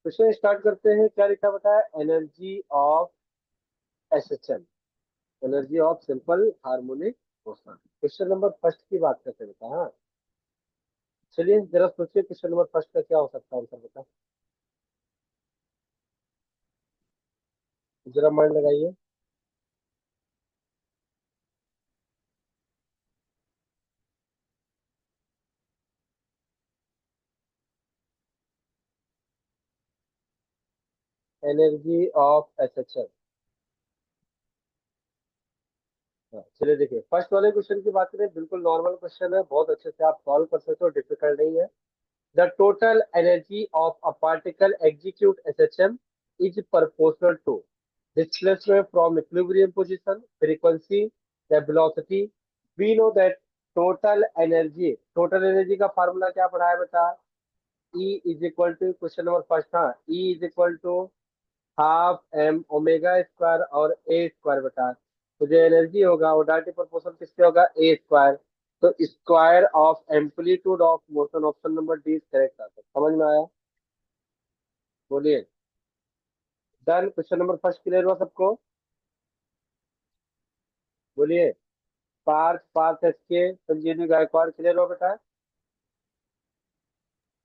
Question start करते हैं। क्या लिखा बता है? Energy of SHM, energy of simple harmonic motion. Question number first की बात करते हैं बेटा। हाँ, चलिए जरा सोचिए क्वेश्चन नंबर फर्स्ट का क्या हो सकता है आंसर बेटा। जरा माइंड लगाइए। Energy of SHM. चलिए देखिए, फर्स्ट वाले क्वेश्चन की बात करें, बिल्कुल नॉर्मल क्वेश्चन है, बहुत अच्छे से आप सॉल्व कर सकते हो, डिफिकल्ट नहीं है। The total energy of a particle execute SHM is proportional to displacement from equilibrium position, frequency, the velocity. We know that total energy का फार्मूला क्या पढ़ा है बेटा? E is equal to, question number first, हाँ, E is equal to half M omega square और a square बेटा। तो जो एनर्जी होगा वो डायरेक्टली प्रोपोर्शनल किससे होगा? ए स्क्वायर। तो square of amplitude of motion, option number D correct आता है। समझ में आया? बोलिए। Done. Question number first clear हुआ सबको? बोलिए। पार्थ पार्थ एसके संजीवनी गायकवाड़ क्लियर हुआ बेटा?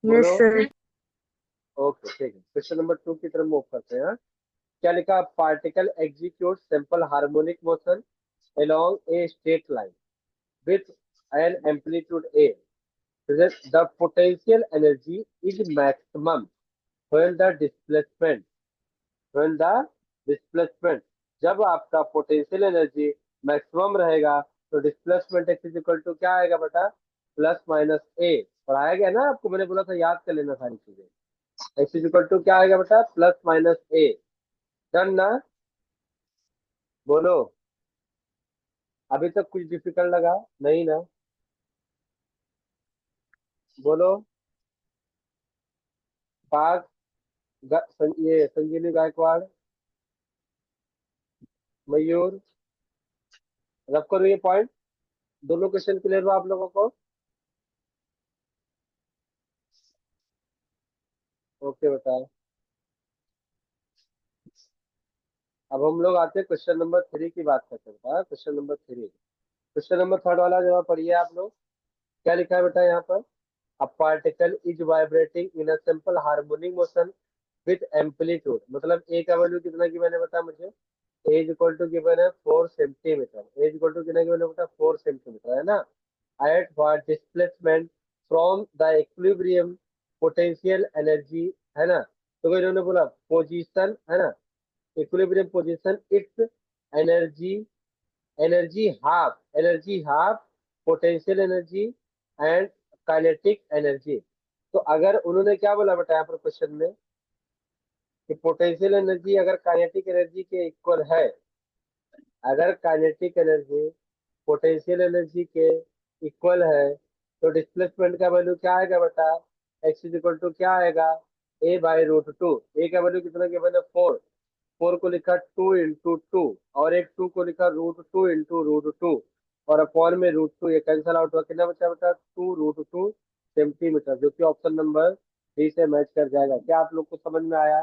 यस बोलो। सर। ओके ठीक है, क्वेश्चन नंबर टू की तरफ मूव करते हैं। हाँ? क्या लिखा? Particle execute simple harmonic motion along a straight line with an amplitude a. The potential energy is maximum when the displacement, when the displacement, जब आपका पोटेंशियल एनर्जी मैक्सिमम रहेगा तो displacement x is equal to क्या आएगा बेटा? Plus minus A. पढ़ाया गया ना आपको, मैंने बोला था याद कर लेना सारी चीजें। एक्स इज इक्वल टू क्या आएगा बेटा? प्लस माइनस ए। डन ना? बोलो। अभी तक कुछ डिफिकल्ट लगा नहीं ना? बोलो। पाक ये संजीवनी गायकवाड़, मयूर, रब करो ये पॉइंट। दोनों क्वेश्चन क्लियर हुआ आप लोगों को? ओके बताए। अब हम लोग आते हैं क्वेश्चन नंबर थ्री की बात करते हैं बेटा। Question number three, question number third वाला जवाब पढ़िए आप लोग। क्या लिखा है बेटा यहाँ पर? A particle is vibrating in a simple harmonic motion with amplitude, मतलब ए का वैल्यू कितना की मैंने बताया मुझे? A is equal to given है 4 centimetre. A is equal to कितना गिवन है बेटा? 4 सेंटीमीटर, है ना? At what displacement from the equilibrium potential energy, है ना? तो इन्होंने बोला पोजीशन, है ना? Equilibrium position it's energy, energy half potential energy and kinetic energy. तो अगर उन्होंने क्या बोला बेटा यहाँ पर क्वेश्चन में कि पोटेंशियल एनर्जी अगर काइनेटिक एनर्जी के इक्वल है, अगर काइनेटिक एनर्जी पोटेंशियल एनर्जी के इक्वल है, तो डिस्प्लेसमेंट का वैल्यू क्या आएगा बेटा? एक्स इज इक्वल टू क्या आएगा? ए बाई रूट टू। ए का वैल्यू कितना गिवन है? 4। 4 को लिखा 2 इंटू 2, और एक 2 को लिखा √2 इंटू √2, और अपॉन में √2, ये कैंसिल आउट हुआ, कितना बचा बेटा? 2 √2 सेंटीमीटर, जो कि ऑप्शन नंबर डी से मैच कर जाएगा। क्या आप लोग को समझ में आया?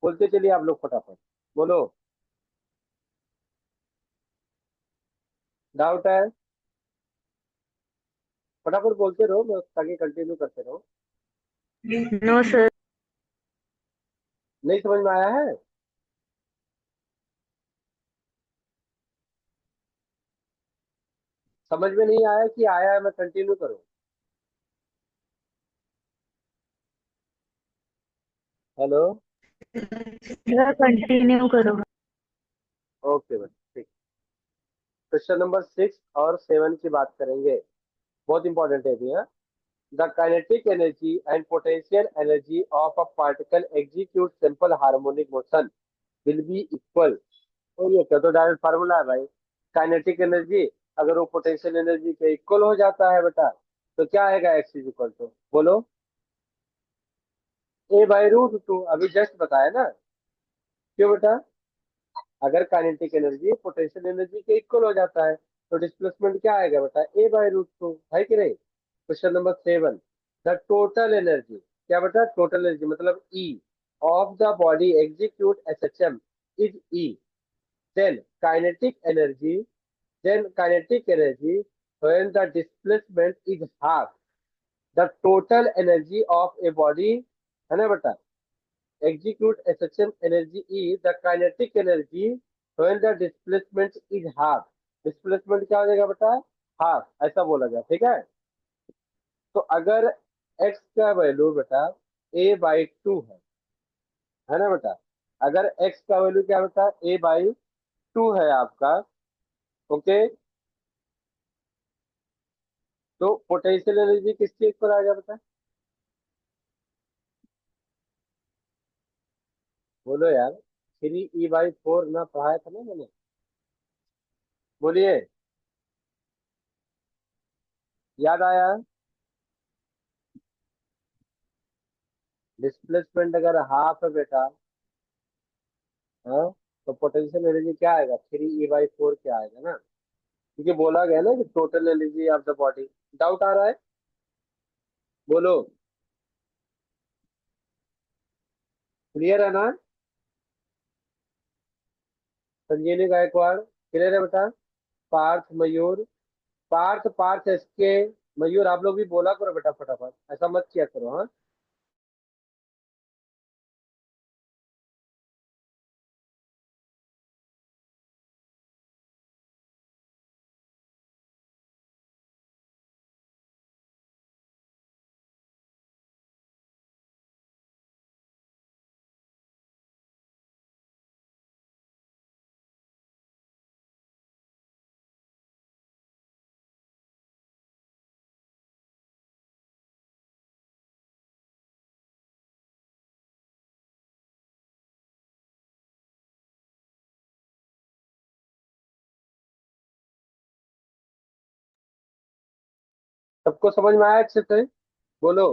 बोलते चलिए आप लोग फटाफट, बोलो। डाउट है? फटाफट बोलते रहो, मैं ताकि कंटिन्यू करते रहो। No sir. नहीं समझ में आया है? समझ में नहीं आया कि आया है? मैं कंटिन्यू करूं? हेलो। कंटिन्यू करो। ओके बस ठीक। क्वेश्चन नंबर 6 और 7 की बात करेंगे, बहुत इंपॉर्टेंट है भी। The kinetic energy and potential energy of a particle execute simple harmonic motion will be equal। और ये क्या, तो डायरेक्ट फार्मूला है भाई। काइनेटिक एनर्जी अगर वो पोटेंशियल एनर्जी के इक्वल हो जाता है बेटा, तो क्या आएगा? एक्स इज इक्वल टू, बोलो, ए बाई रूट टू। अभी जस्ट बताया ना। क्यों बेटा? अगर काइनेटिक एनर्जी पोटेंशियल एनर्जी के इक्वल हो जाता है तो डिस्प्लेसमेंट क्या आएगा बेटा? ए बाई रूट टू, है कि नहीं? Question number 7, the total energy, क्या बेटा, टोटल एनर्जी मतलब E of the body execute SHM is E, then kinetic energy, when the displacement is half the total energy of a body, है ना बेटा, execute SHM energy is the kinetic energy when the displacement is half, displacement क्या हो जाएगा बेटा, half, ऐसा बोला जाए, ठीक है। तो अगर x का वैल्यू बेटा a/2 है ना बेटा, अगर x का वैल्यू क्या बेटा a/2 है आपका, ओके, तो पोटेंशियल एनर्जी किस चीज पर आ गया बेटा, बोलो यार, 3E/4 ना पढ़ाया था ना मैंने, बोलिए, याद आया। डिस्प्लेसमेंट अगर हाफ है बेटा, हाँ, तो पोटेंशियल एनर्जी क्या आएगा, 3E/4 क्या आएगा ना, क्योंकि बोला गया ना कि total energy of the body. Doubt आ रहा है, बोलो, क्लियर है ना। संजीवनी गायकवाड़ क्लियर है बेटा, पार्थ मयूर, पार्थ पार्थ एसके, मयूर आप लोग भी बोला करो बेटा फटाफट, ऐसा मत किया करो, हाँ। सबको समझ में आया अच्छे से, बोलो।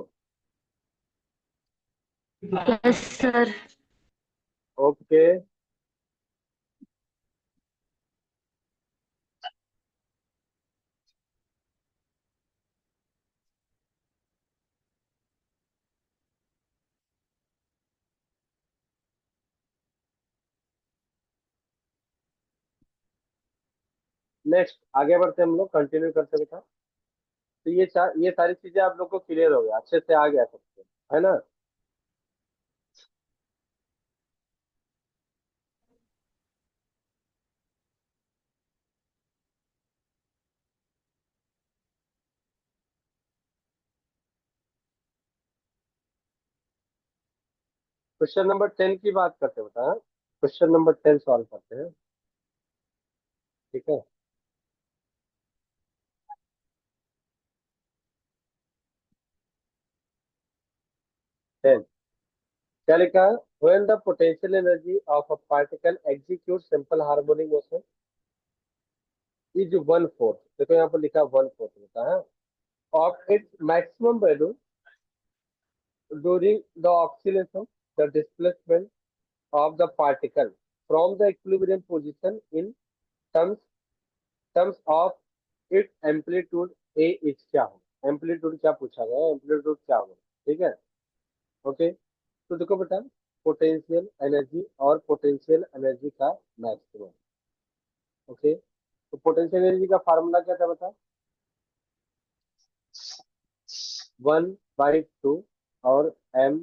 Yes, sir. ओके, नेक्स्ट आगे बढ़ते हम लोग, कंटिन्यू करते बेटा। तो ये सारी चीजें आप लोग को क्लियर हो गया, अच्छे से आ गया सबको, है ना। क्वेश्चन नंबर 10 की बात करते हैं बेटा, क्वेश्चन नंबर 10 सॉल्व करते हैं, ठीक है। 10 क्या लिखा है, when the potential energy of a particle executes simple harmonic motion is 1/4, देखो यहाँ पर लिखा 1/4 लिखा है, of its maximum value during the oscillation, the displacement of the particle from the equilibrium position in terms terms of its amplitude a is क्या हो, amplitude क्या पूछा गया है, एम्पलीट्यूड क्या होगा, ठीक है, ओके। तो देखो बेटा, पोटेंशियल एनर्जी और पोटेंशियल एनर्जी का मैक्सिमम, ओके। तो पोटेंशियल एनर्जी का फार्मूला क्या था बता, 1/2 और m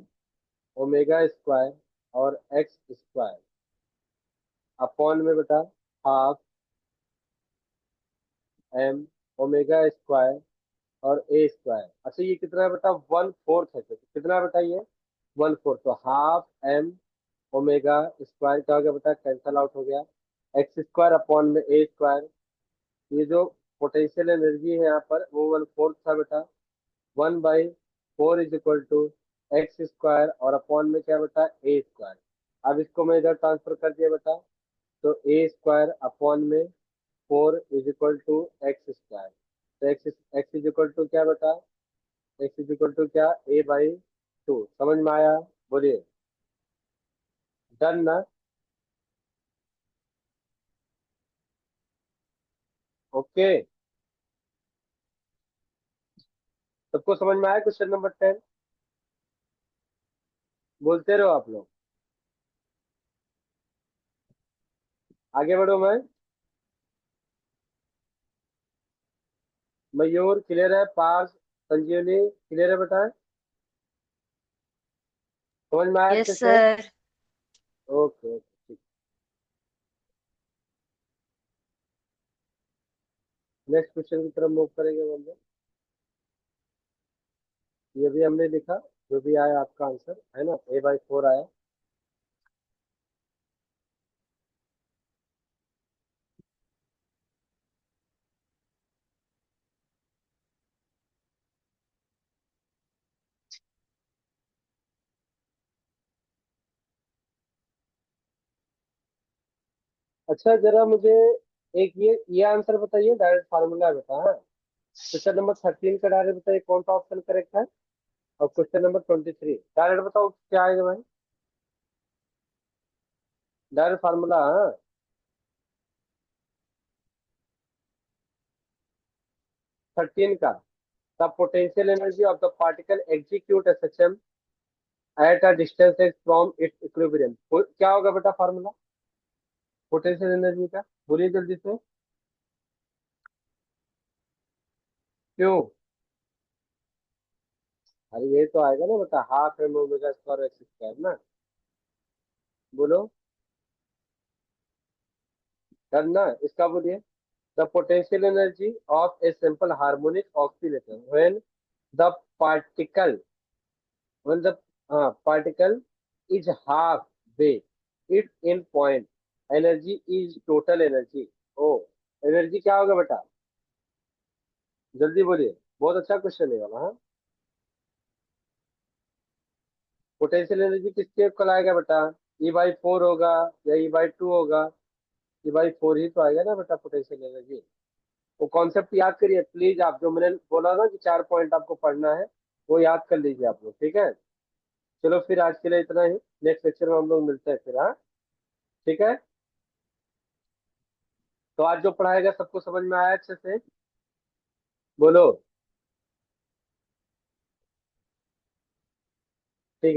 ओमेगा स्क्वायर और एक्स स्क्वायर अपॉन में बेटा हाफ m ओमेगा स्क्वायर और ए स्क्वायर। अच्छा ये कितना है बेटा, 1/4 है, तो कितना बेटा ये 1/4, तो हाफ m ओमेगा स्क्वायर क्या हो गया बेटा, कैंसल आउट हो गया, एक्स स्क्वायर अपॉन में ए स्क्वायर। ये जो पोटेंशियल एनर्जी है यहाँ पर वो 1/4 था बेटा, 1/4 is equal to x square और अपॉन में क्या बेटा ए स्क्वायर। अब इसको मैं इधर ट्रांसफर कर दिया बेटा, तो ए स्क्वायर अपॉन में 4 is equal to x square, तो x x is equal to क्या बेटा, एक्स इज इक्वल टू क्या, a/2, समझ में आया, बोलिए, डन ना, ओके। सबको समझ में आया क्वेश्चन नंबर 10, बोलते रहो आप लोग। आगे बढ़ो मैं। मयूर क्लियर है? पार्थ, संजीवनी क्लियर है बेटा? समझ में आया यस अच्छे से? सर। ओके ओके ठीक। नेक्स्ट क्वेश्चन की तरफ मूव करेंगे बंदे। ये भी हमने लिखा, जो भी आया आपका आंसर है ना, A/4 आया। अच्छा जरा मुझे एक ये आंसर बताइए, डायरेक्ट फार्मूला बेटा। हाँ, क्वेश्चन नंबर 13 का डायरेक्ट बताइए कौन सा ऑप्शन करेक्ट है। और क्वेश्चन नंबर 23 डायरेक्ट बताओ क्या आएगा भाई। Direct formula. हाँ, 13 का। The potential energy of the particle execute S H M at a distance x from its equilibrium. क्या होगा बेटा फार्मूला पोटेंशियल एनर्जी का? बोलिए जल्दी से। क्यों? अरे ये तो आएगा ना बेटा, half M omega square x square ना। बोलो करना इसका, बोलिए। The potential energy of a simple harmonic oscillator when the particle when the particle is half way its end point, energy is total energy। ओ, एनर्जी क्या होगा बेटा? जल्दी बोलिए, बहुत अच्छा क्वेश्चन है वाला। हाँ, पोटेंशियल एनर्जी किसके कहलाएगा बेटा? E/4 होगा या E/2 होगा? E/4 ही तो आएगा ना बेटा पोटेंशियल एनर्जी। वो कॉन्सेप्ट याद करिए प्लीज, आप जो मैंने बोला ना कि 4 पॉइंट आपको पढ़ना है, वो याद कर लीजिए आप लोग, ठीक है? चलो फिर आज के लिए इतना ही, नेक्स्ट लेक्चर में हम लोग मिलते हैं फिर। हाँ, ठीक है। तो आज जो पढ़ाएगा सबको समझ में आया अच्छे से? बोलो।